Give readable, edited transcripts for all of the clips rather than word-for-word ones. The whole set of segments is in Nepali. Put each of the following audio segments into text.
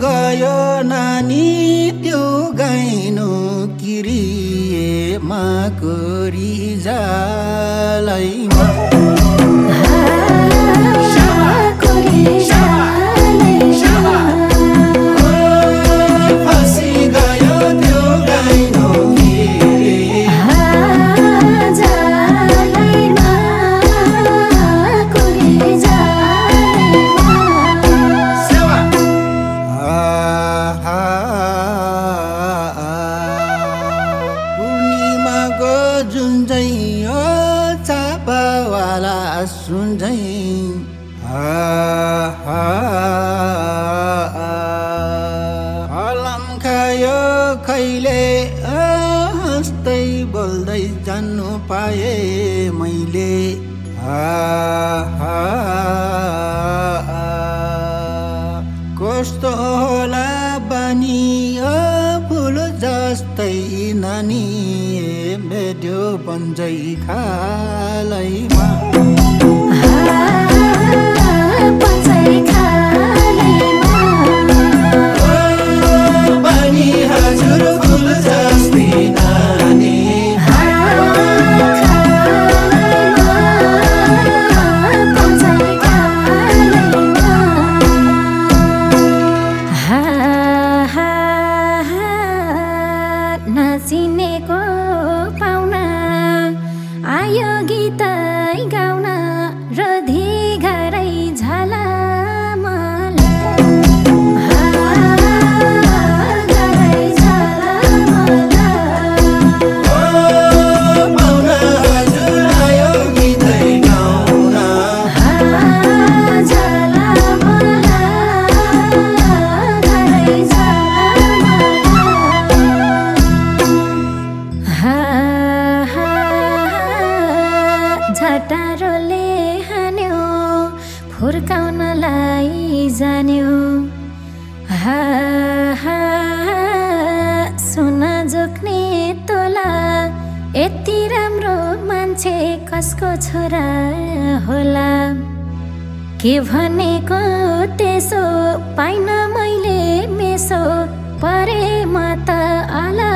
गयो नानी त्यो गाइनो किरिएमा कोरी जालैमा हलम खायो खैले हाँस्दै बोल्दै जान्नु पाए मैले कस्तो होला बानी फुल जस्तै नानी भेट्यो पन्जै खालैमा नचिनेको पाउना आयो गीत गाउन रधी घरै झाला झटारोले हान्यो फुर्काउनलाई जान्यो सोना जोग्ने तोला यति राम्रो मान्छे कसको छोरा होला के भनेको त्यसो पाइन मैले मेसो परे म त आला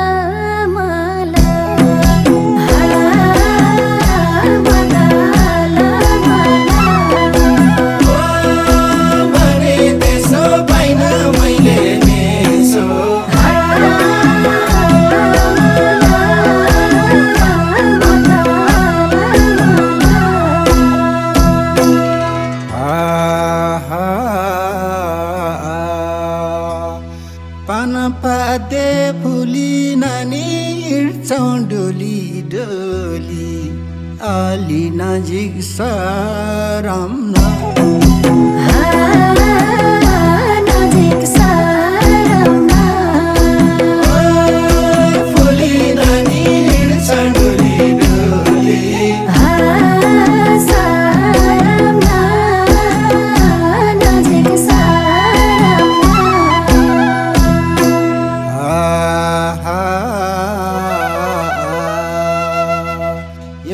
पान पाते फुली नानी हिँड्छौ डोली डोली अलि नजिक सरम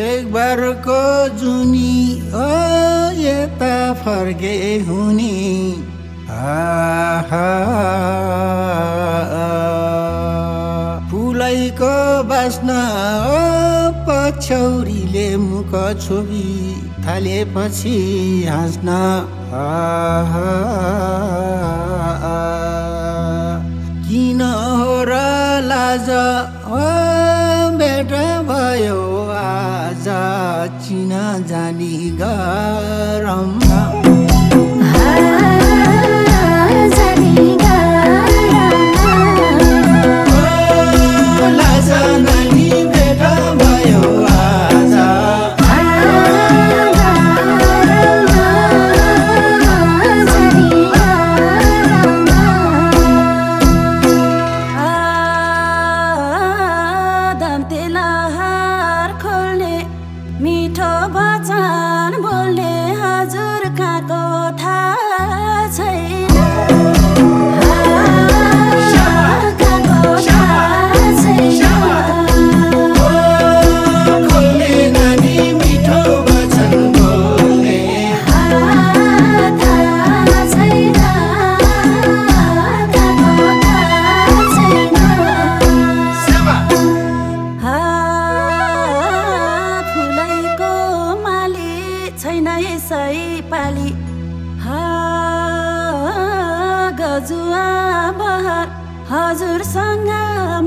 एक बारको जुनी यता फर्के हुनी फुलैको बास्ना पछौरीले मुख छोपी थालेपछि हाँस्न किन हो र लाज बेटा भयो आज चिना जानी गरम लाज नानी बेटा भयो आज मिठो वचन बोल्ने हजुर बहर हजुरसँग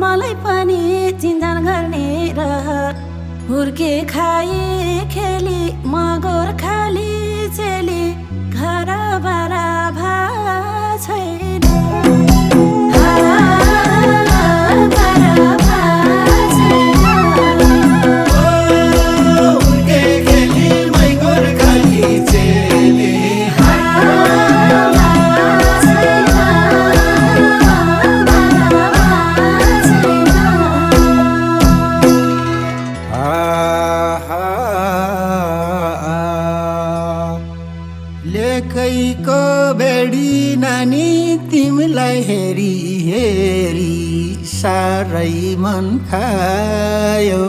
मलाई पनि चिन्तन गर्ने रहर हुर्के खाए खेली म गोर्खाली चेली घर बारा भा छैन लेखैको बेडी नानी तिमीलाई हेरी हेरी साह्रै मन खायो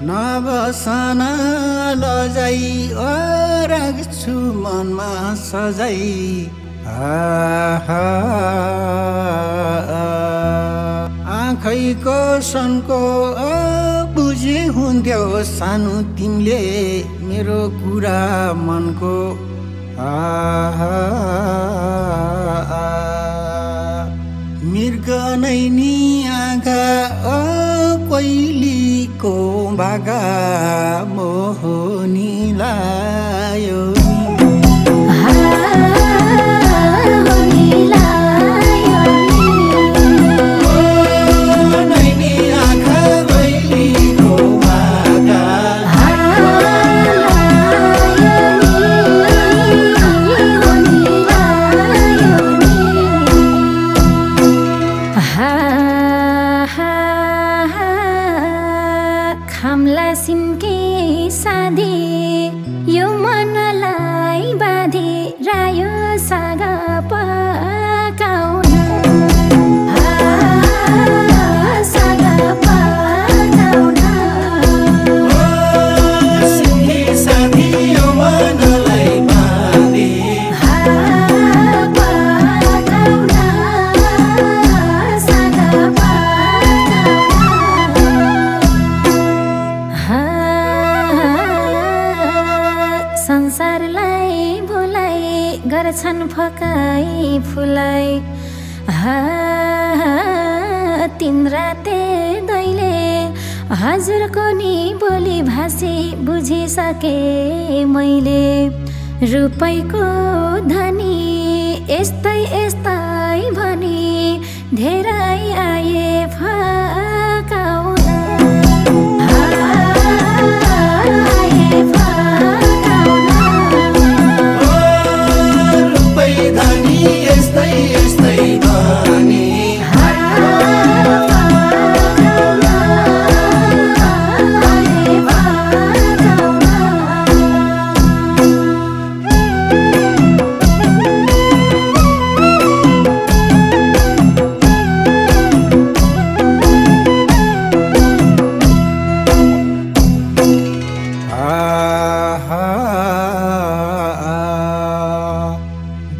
नबसन लजाई राख्छु मनमा सजाई आँखैको सनको बुझे हुन्थ्यो सानो तिमीले मेरो कुरा मनको मृग नै नि आँखा कोइलीको बागा मोहनी लायो खामला सिन्के साधी यो मनलाई बाँधी रायो साग पकाउन साग पकाउन सिन्के साधी यो मनलाई बाँधी पकाउन साग संसारलाई भुलाई गर्छन् फकाई फुलाई तिम्रा ते दैले हजुरको नि बोली भाषी बुझिसके मैले रुपैको धनी यस्तै यस्तै भनी धेरै आए फकाउन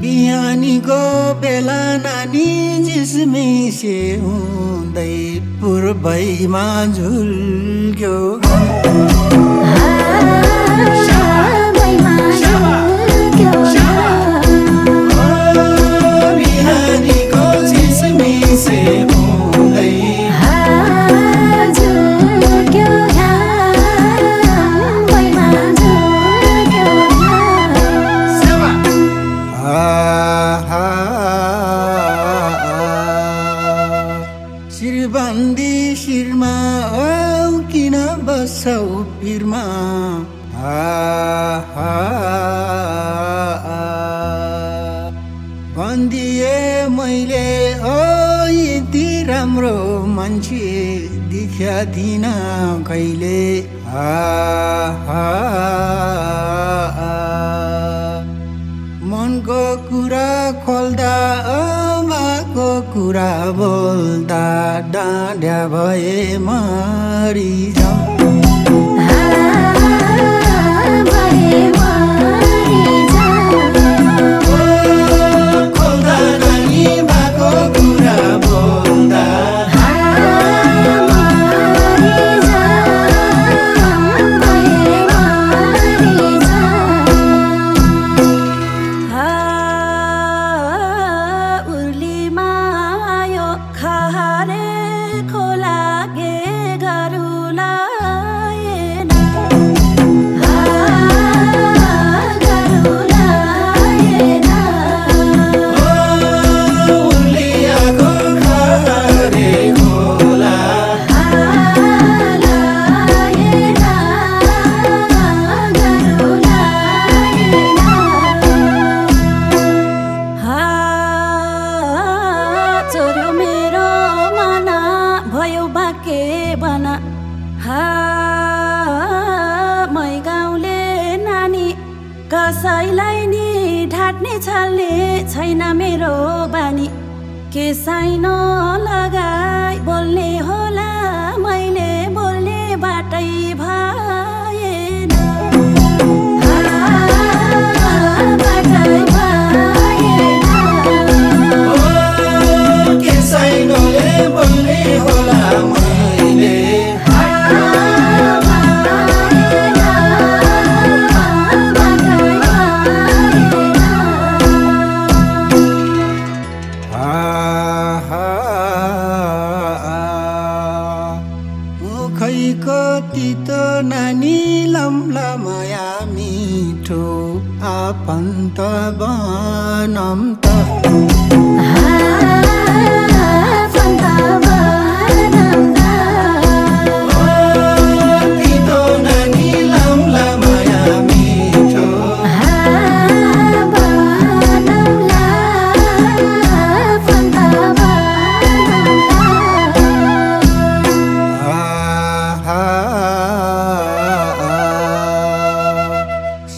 बिहानीको बेला नानी जिस्मिसे हुँदै पूर्वैमा झुल्क्यो बिहानीको जिस्मिसे हुँदै शिरबन्दी शिरमा किन बस्छौ पिरमा भनिदिए मैले यति राम्रो मान्छे देखा थिइन कहिले मनको कुरा खोल्दा माको कुरा कुरा बोल्दा डाँड्या भए मरिजाऊ खोल्दा नानी भएको कुरा बोल्दा कसैलाई नि ढाट्ने छल्ने छैन मेरो बानी केसाइ नलगाई बोल्ने होला मैले बोल्ने बाटै भएन बाटै भएन केसाइ नले बोल्ने होला मैले तितो नानी लम्लामाया मिठो आफन्त बनम त तितो नानी लम्लामाया मिठो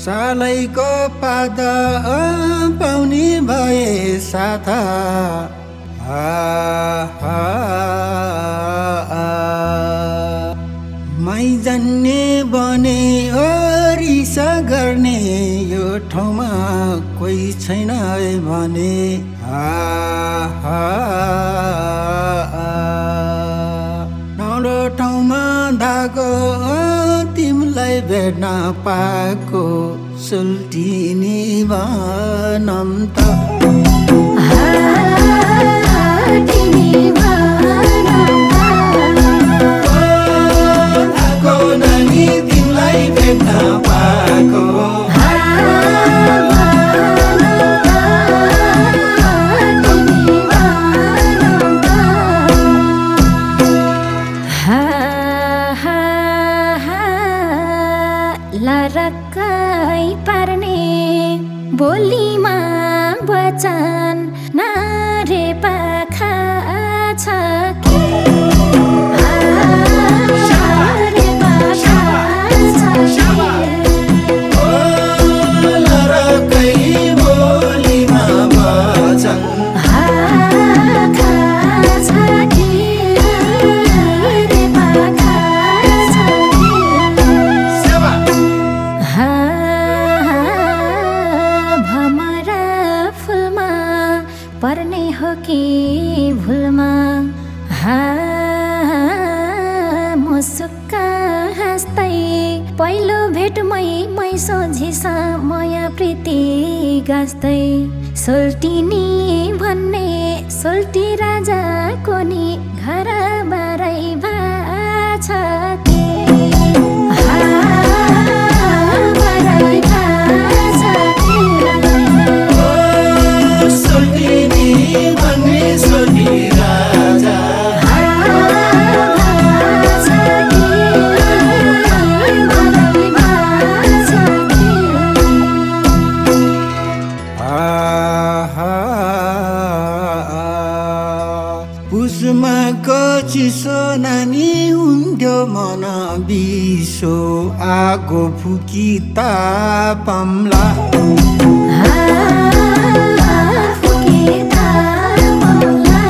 सालैको पाद पाउने भए साथा मै जान्ने बने रिसा गर्ने यो ठाउँमा कोही छैन भने नौलो ठाउँमा धागो तिमीलाई भेट्न पाएको सुल्टिनी बनम त धागो नानी तिमीलाई भेट्न पाएको लरक्कै पार्ने बोलीमा वचन नारे पाखा छ कि लरक्कै बोलीमा वचन पर्ने हो कि भुलमा मुसुक्क हाँस्दै पहिलो भेटमै मै सोझिस माया प्रीति गाँस्दै सोल्टिनी भन्ने सोल्टी राजाको नि घर बारै भाछ कि पुसमाको चिसो नानी हुन्थ्यो मन बिसो आगो फुकी तापम्ला फुकी तापम्ला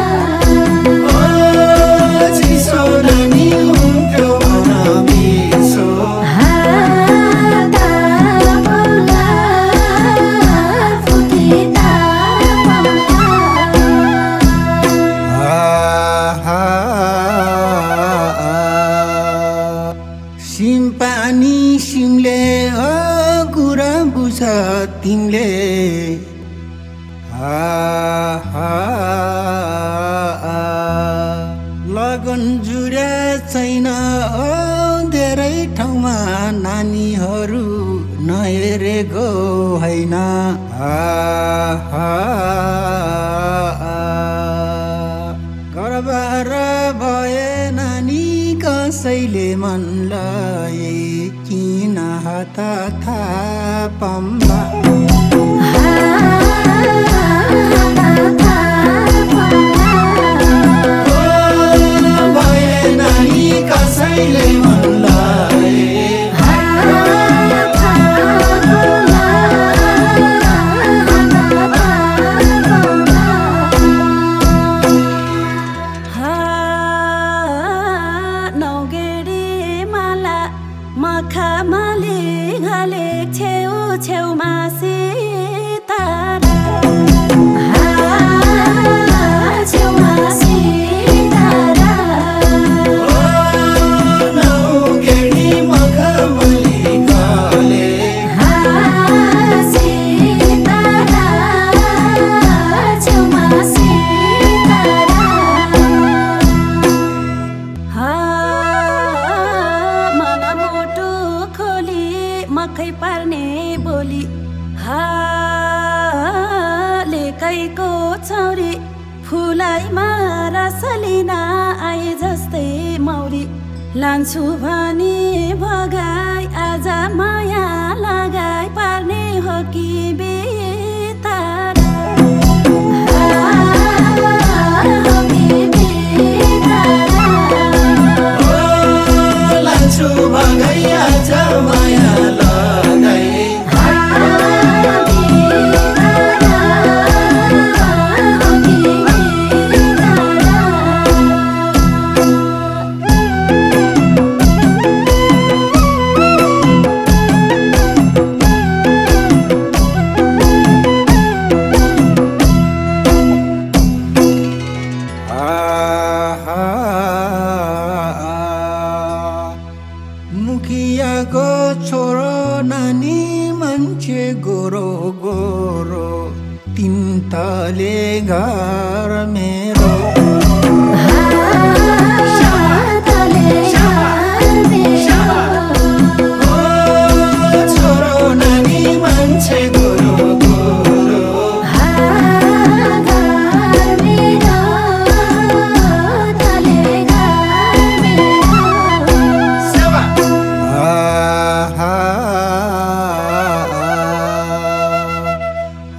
सिमपानी सिमले कुरा बुझ तिमीले लगन जुर्या छैन धेरै ठाउँमा नानीहरू नहेरेको होइन घरबार भए नानी कसैले मनलाई किन हात थापम्बा भए नानी कसैले मनलाई मखामाले घाले छेउमा सितारा छेउमा सितारा नौगेडी मखमली घाले सितारा छेउमा सितारा मकै पार्ने बोली लेकैको छौरी फुलाइमा रसलिन आए जस्तै मौरी लान्छु भनी भगाई आज माया लगाई पार्ने हो कि बेतारा लान्छु भगाई आज माया मुखियाको छोरो नानी मान्छे गोरो गोरो तिन तले घर मेरो छोरो नानी मान्छे गोरो गोरो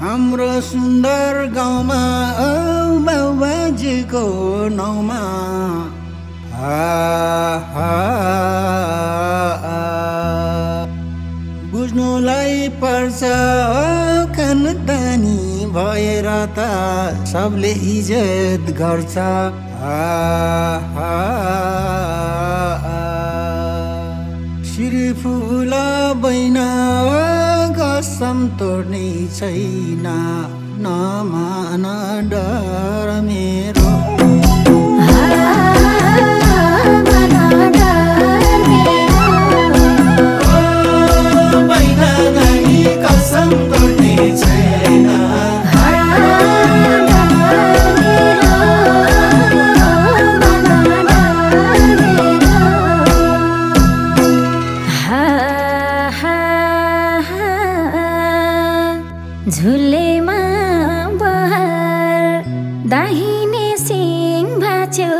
हाम्रो सुन्दर गाउँमा बाबुबाजेको नाउँमा बुझ्नुलाई पर्छ खानदानी भएर त सबले इज्जत गर्छ श्रीफुल बैन कसम तोड्ने छैन नमान डर मेरो बैन नानी कसम तोड्ने छैन झुलेमा बहार दाहिने सिङ भाच्यो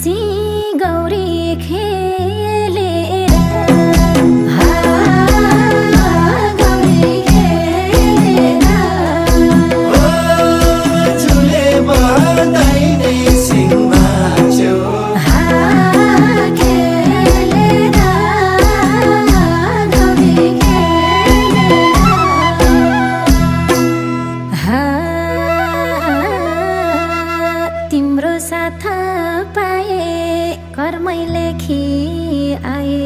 सिगौरी खेलेर गौरी खेलेर झुले बहार दाहिने सिङ भाच्यो खेलेर गौरी तिम्रो साथ पाए कर्मै लेखी आए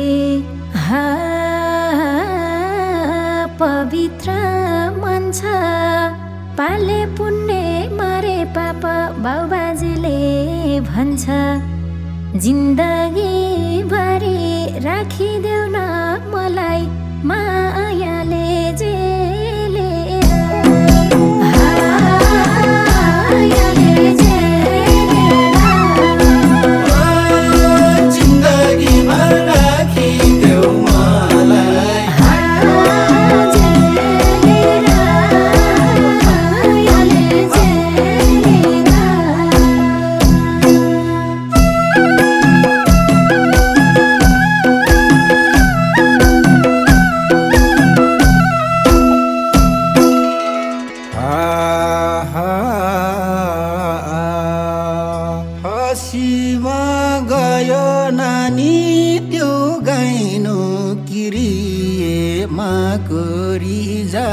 पवित्र मन छ पाले पुण्य मरे पाप बाउबाजेले भन्छ जिन्दगी भरि राखिदेऊ प्रेमको रिजालैमा